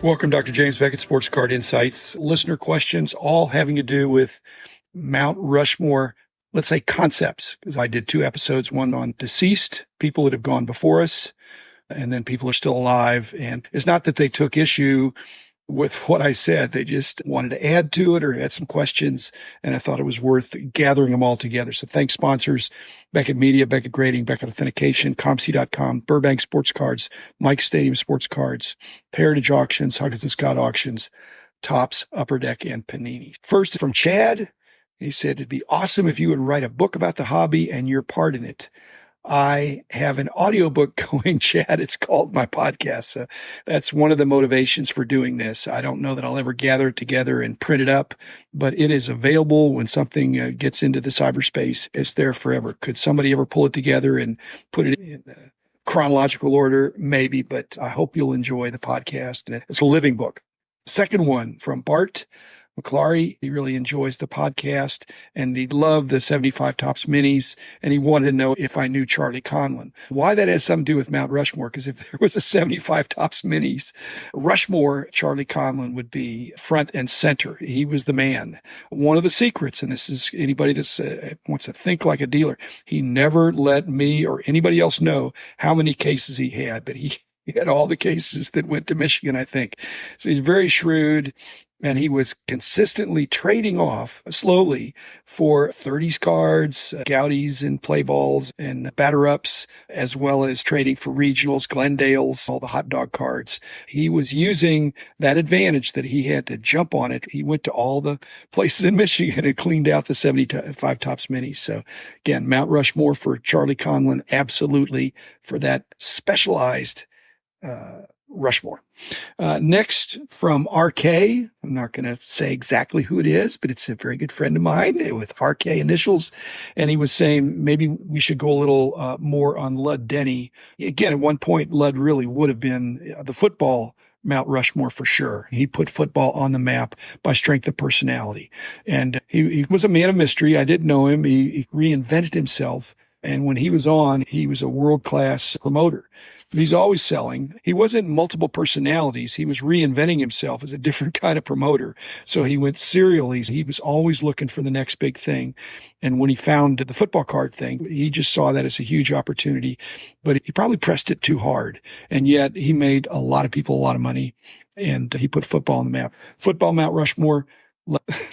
Welcome, Dr. James Beckett, Sports Card Insights. Listener questions, all having to do with Mount Rushmore, let's say concepts, because I did 2 episodes, one on deceased, people that have gone before us, and then people are still alive. And it's not that they took issue with what I said. They just wanted to add to it or had some questions, and I thought it was worth gathering them all together. So thanks, sponsors, Beckett Media, Beckett Grading, Beckett Authentication, ComC.com, Burbank Sports Cards, Mike Stadium Sports Cards, Heritage Auctions, Huggins & Scott Auctions, Topps, Upper Deck, and Panini. First from Chad, he said, it'd be awesome if you would write a book about the hobby and your part in it. I have an audiobook going, Chad. It's called my podcast. So that's one of the motivations for doing this. I don't know that I'll ever gather it together and print it up, but it is available when something gets into the cyberspace. It's there forever. Could somebody ever pull it together and put it in chronological order? Maybe, but I hope you'll enjoy the podcast. And it's a living book. Second one from Bart McClary. He really enjoys the podcast and he loved the 75 Topps minis. And he wanted to know if I knew Charlie Conlon. Why that has something to do with Mount Rushmore, because if there was a 75 Topps minis Rushmore, Charlie Conlon would be front and center. He was the man. One of the secrets, and this is anybody that wants to think like a dealer, he never let me or anybody else know how many cases he had, but he had all the cases that went to Michigan, I think. So he's very shrewd. And he was consistently trading off slowly for 30s cards, Goudies and play balls and batter ups, as well as trading for regionals, Glendales, all the hot dog cards. He was using that advantage that he had to jump on it. He went to all the places in Michigan and cleaned out the 75 Topps minis. So again, Mount Rushmore for Charlie Conlon, absolutely for that specialized Rushmore. Next from RK. I'm not going to say exactly who it is, but it's a very good friend of mine with RK initials. And he was saying maybe we should go a little more on Lud Denny. Again, at one point, Lud really would have been the football Mount Rushmore for sure. He put football on the map by strength of personality. And he was a man of mystery. I didn't know him. He reinvented himself. And when he was on, he was a world-class promoter. He's always selling. He wasn't multiple personalities. He was reinventing himself as a different kind of promoter. So he went serially. He was always looking for the next big thing. And when he found the football card thing, he just saw that as a huge opportunity. But he probably pressed it too hard. And yet he made a lot of people a lot of money. And he put football on the map. Football Mount Rushmore.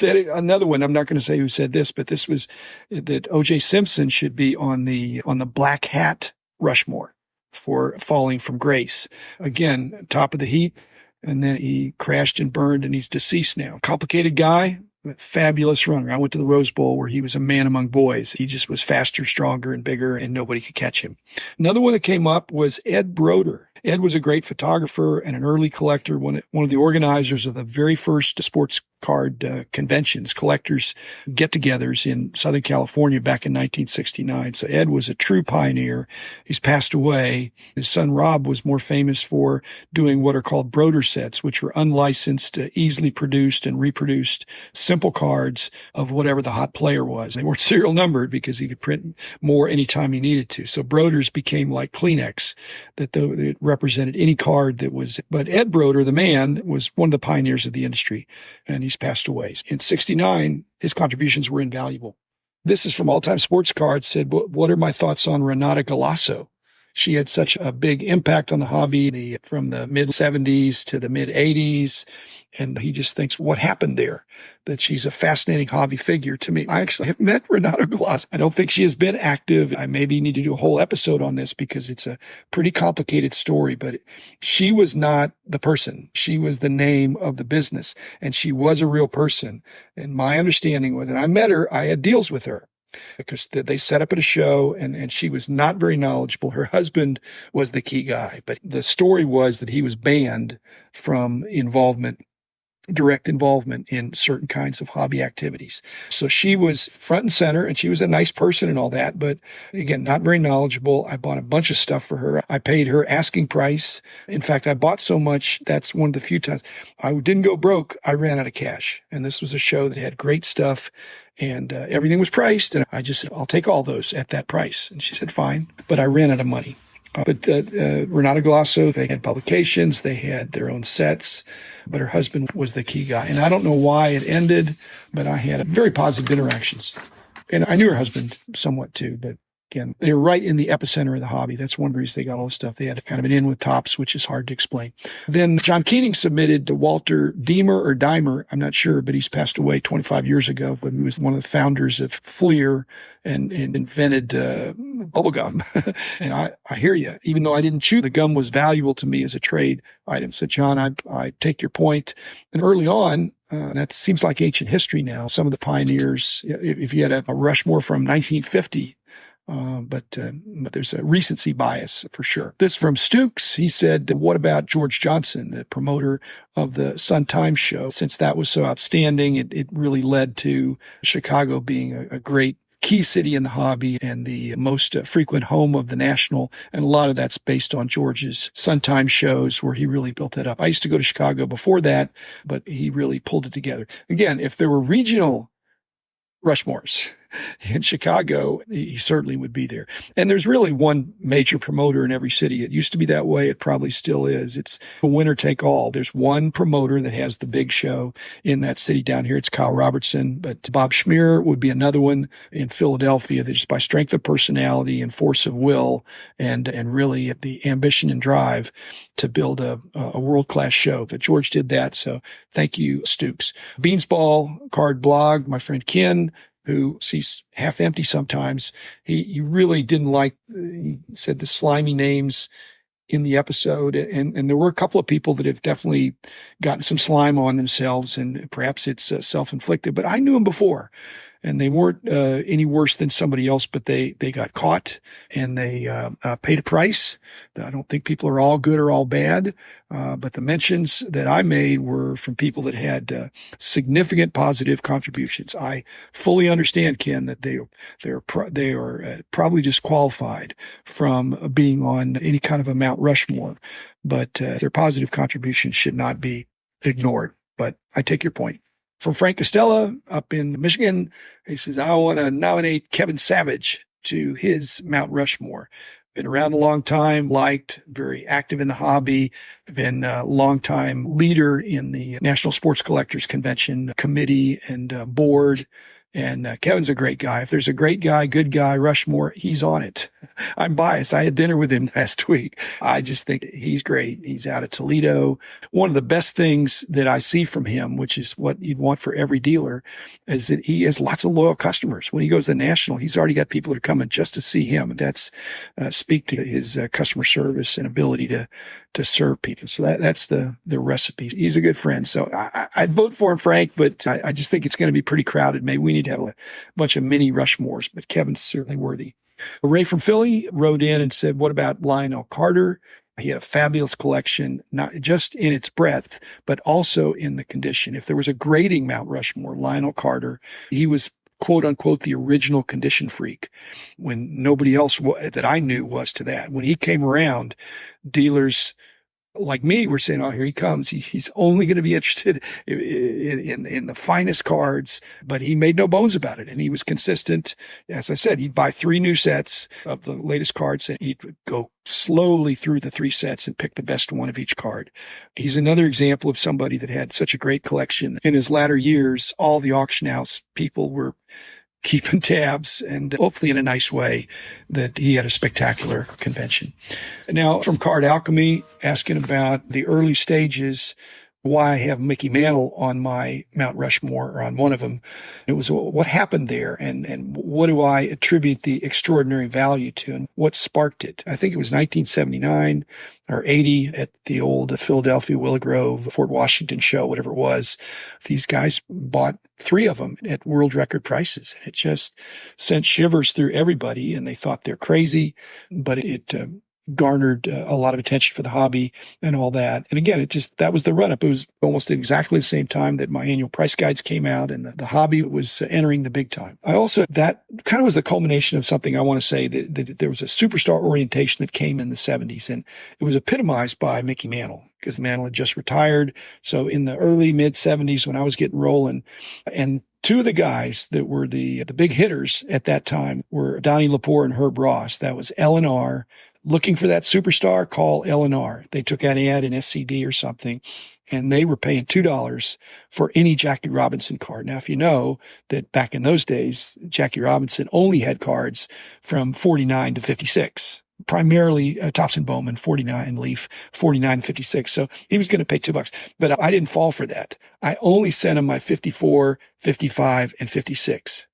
Another one, I'm not going to say who said this, but this was that O.J. Simpson should be on the black hat Rushmore for falling from grace. Again, top of the heap, and then he crashed and burned, and he's deceased now. Complicated guy, fabulous runner. I went to the Rose Bowl where he was a man among boys. He just was faster, stronger, and bigger, and nobody could catch him. Another one that came up was Ed Broder. Ed was a great photographer and an early collector, one of the organizers of the very first sports card conventions, collectors get-togethers in Southern California back in 1969. So Ed was a true pioneer. He's passed away. His son Rob was more famous for doing what are called Broder sets, which were unlicensed, easily produced and reproduced simple cards of whatever the hot player was. They weren't serial numbered because he could print more anytime he needed to. So Broders became like Kleenex, that it represented any card that was. But Ed Broder, the man, was one of the pioneers of the industry, and he's passed away. In 1969, his contributions were invaluable. This is from All Time Sports Cards, said, what are my thoughts on Renata Galasso? She had such a big impact on the hobby from the mid-70s to the mid-80s. And he just thinks, what happened there? That she's a fascinating hobby figure to me. I actually have met Renata Galasso. I don't think she has been active. I maybe need to do a whole episode on this because it's a pretty complicated story, but she was not the person. She was the name of the business, and she was a real person. And my understanding was, and I met her, I had deals with her, because they set up at a show and she was not very knowledgeable. Her husband was the key guy, but the story was that he was banned from direct involvement in certain kinds of hobby activities. So she was front and center, and she was a nice person and all that, but again, not very knowledgeable. I bought a bunch of stuff for her. I paid her asking price. In fact, I bought so much, that's one of the few times I didn't go broke. I ran out of cash. And this was a show that had great stuff, and everything was priced. And I just said, I'll take all those at that price. And she said, fine. But I ran out of money. But Renata Galasso, they had publications, they had their own sets, but her husband was the key guy. And I don't know why it ended, but I had very positive interactions. And I knew her husband somewhat too, but again, they were right in the epicenter of the hobby. That's one reason they got all this stuff. They had kind of an in with Topps, which is hard to explain. Then John Keating submitted to Walter Diemer or Diemer. I'm not sure, but he's passed away 25 years ago. But he was one of the founders of Fleer and invented bubblegum. And I hear you. Even though I didn't chew, the gum was valuable to me as a trade item. So, John, I take your point. And early on, that seems like ancient history now. Some of the pioneers, if you had a Rushmore from 1950, but there's a recency bias for sure. This from Stooks. He said, what about George Johnson, the promoter of the Sun-Times show? Since that was so outstanding, it really led to Chicago being a great key city in the hobby and the most frequent home of the National. And a lot of that's based on George's Sun-Times shows where he really built it up. I used to go to Chicago before that, but he really pulled it together. Again, if there were regional Rushmores in Chicago, he certainly would be there. And there's really one major promoter in every city. It used to be that way. It probably still is. It's a winner take all. There's one promoter that has the big show in that city down here. It's Kyle Robertson, but Bob Schmier would be another one in Philadelphia that just by strength of personality and force of will and really the ambition and drive to build a world-class show. But George did that. So thank you, Stooks. Beansball Card Blog, my friend Ken, who sees half empty sometimes. He really didn't like, he said the slimy names in the episode. And there were a couple of people that have definitely gotten some slime on themselves, and perhaps it's self-inflicted, but I knew them before. And they weren't any worse than somebody else, but they got caught and they paid a price. I don't think people are all good or all bad, but the mentions that I made were from people that had significant positive contributions. I fully understand, Ken, that they are probably disqualified from being on any kind of a Mount Rushmore, but their positive contributions should not be ignored. But I take your point. From Frank Costello up in Michigan, he says, I want to nominate Kevin Savage to his Mount Rushmore. Been around a long time, liked, very active in the hobby, been a long-time leader in the National Sports Collectors Convention committee and board. And Kevin's a great guy. If there's a great guy, good guy, Rushmore, he's on it. I'm biased. I had dinner with him last week. I just think he's great. He's out of Toledo. One of the best things that I see from him, which is what you'd want for every dealer, is that he has lots of loyal customers. When he goes to National, he's already got people that are coming just to see him. And that's speak to his customer service and ability to serve people. So that's the recipe. He's a good friend. So I'd vote for him, Frank, but I just think it's going to be pretty crowded. Maybe we need to have a bunch of mini Rushmores, but Kevin's certainly worthy. Ray from Philly wrote in and said, what about Lionel Carter? He had a fabulous collection, not just in its breadth, but also in the condition. If there was a grading Mount Rushmore, Lionel Carter, he was quote unquote, the original condition freak when nobody else that I knew was to that. When he came around, dealers like me were saying, oh, here he comes. He's only going to be interested in the finest cards, but he made no bones about it. And he was consistent. As I said, he'd buy 3 new sets of the latest cards and he'd go slowly through the 3 sets and pick the best one of each card. He's another example of somebody that had such a great collection. In his latter years, all the auction house people were keeping tabs and hopefully in a nice way that he had a spectacular convention. Now from Card Alchemy asking about the early stages, why I have Mickey Mantle on my Mount Rushmore or on one of them. It was what happened there and what do I attribute the extraordinary value to and what sparked it? I think it was 1979 or 80 at the old Philadelphia Willow Grove, Fort Washington show, whatever it was. These guys bought 3 of them at world record prices. And it just sent shivers through everybody and they thought they're crazy, but it garnered a lot of attention for the hobby and all that. And again, that was the run up. It was almost at exactly the same time that my annual price guides came out and the hobby was entering the big time. That kind of was the culmination of something I want to say that there was a superstar orientation that came in the 70s and it was epitomized by Mickey Mantle because Mantle had just retired. So in the early mid 70s when I was getting rolling and Two of the guys that were the big hitters at that time were Donnie Lepore and Herb Ross. That was L&R. Looking for that superstar, call L&R. They took an ad in SCD or something, and they were paying $2 for any Jackie Robinson card. Now, if you know that back in those days, Jackie Robinson only had cards from 49 to 56. Primarily Topps and Bowman, 49 Leaf, 49 56. So he was going to pay $2, but I didn't fall for that. I only sent him my 54, 55, and 56.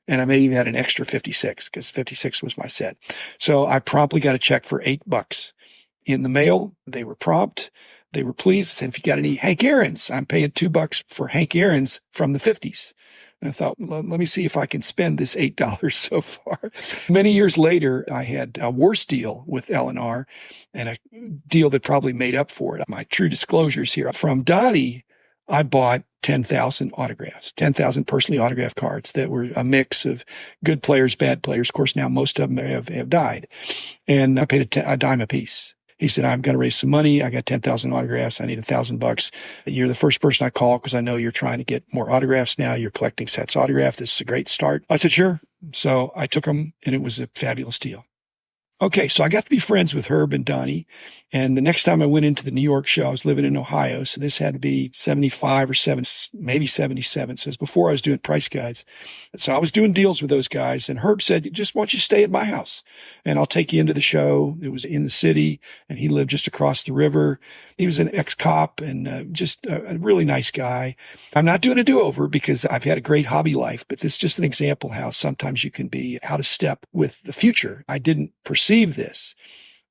And I may even had an extra 56 because 56 was my set. So I promptly got a check for $8 in the mail. They were prompt. They were pleased. I said, if you got any Hank Aaron's, I'm paying $2 for Hank Aaron's from the 50s. And I thought, well, let me see if I can spend this $8 so far. Many years later, I had a worse deal with L&R and a deal that probably made up for it. My true disclosures here. From Donnie, I bought 10,000 autographs, 10,000 personally autographed cards that were a mix of good players, bad players. Of course, now most of them have died. And I paid a dime a piece. He said, I'm going to raise some money. I got 10,000 autographs. I need $1,000. You're the first person I call because I know you're trying to get more autographs now. You're collecting sets autographed. This is a great start. I said, sure. So I took them and it was a fabulous deal. Okay, so I got to be friends with Herb and Donnie. And the next time I went into the New York show, I was living in Ohio. So this had to be 75 or 7, maybe 77. So it was before I was doing price guides. So I was doing deals with those guys. And Herb said, just why don't you stay at my house and I'll take you into the show. It was in the city and he lived just across the river. He was an ex-cop and just a really nice guy. I'm not doing a do-over because I've had a great hobby life, but this is just an example how sometimes you can be out of step with the future. I didn't perceive this,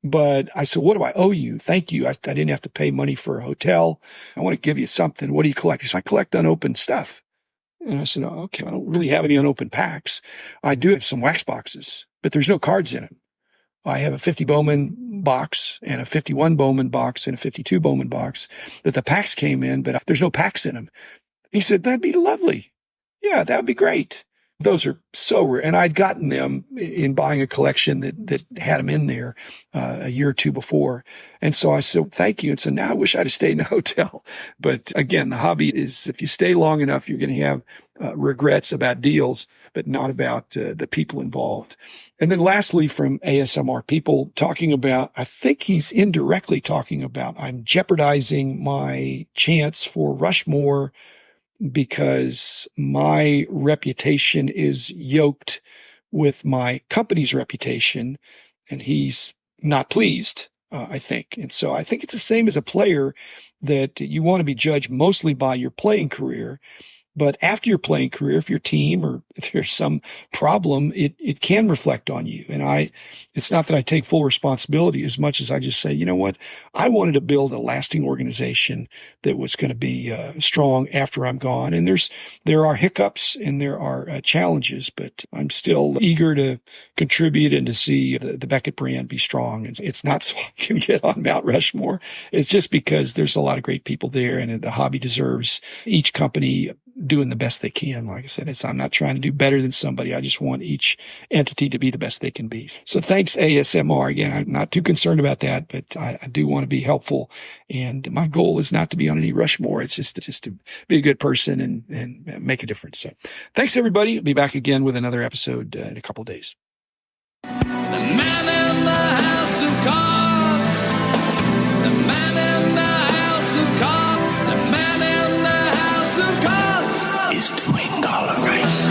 but I said, what do I owe you? Thank you. I didn't have to pay money for a hotel. I want to give you something. What do you collect? He said, I collect unopened stuff. And I said, oh, okay, I don't really have any unopened packs. I do have some wax boxes, but there's no cards in them. I have a 50 Bowman box and a 51 Bowman box and a 52 Bowman box that the packs came in, but there's no packs in them. He said, that'd be lovely. Yeah, that would be great. Those are so rare. And I'd gotten them in buying a collection that had them in there a year or two before. And so I said, thank you. And so now I wish I'd have stayed in a hotel. But again, the hobby is if you stay long enough, you're going to have regrets about deals, but not about the people involved. And then lastly, from ASMR, people talking about, I think he's indirectly talking about, I'm jeopardizing my chance for Rushmore because my reputation is yoked with my company's reputation, and he's not pleased, I think. And so I think it's the same as a player, that you want to be judged mostly by your playing career. But after your playing career, if your team or if there's some problem, it can reflect on you. And it's not that I take full responsibility as much as I just say, you know what? I wanted to build a lasting organization that was going to be strong after I'm gone. And there are hiccups and there are challenges, but I'm still eager to contribute and to see the Beckett brand be strong. It's not so I can get on Mount Rushmore. It's just because there's a lot of great people there, and the hobby deserves each company doing the best they can. Like I said, I'm not trying to do better than somebody. I just want each entity to be the best they can be. So thanks, ASMR. Again, I'm not too concerned about that, but I do want to be helpful. And my goal is not to be on any Rushmore. It's just to be a good person and make a difference. So thanks, everybody. I'll be back again with another episode in a couple of days. The man in the house of cards. The man in the house of cards. The man in the house of cards is doing all right.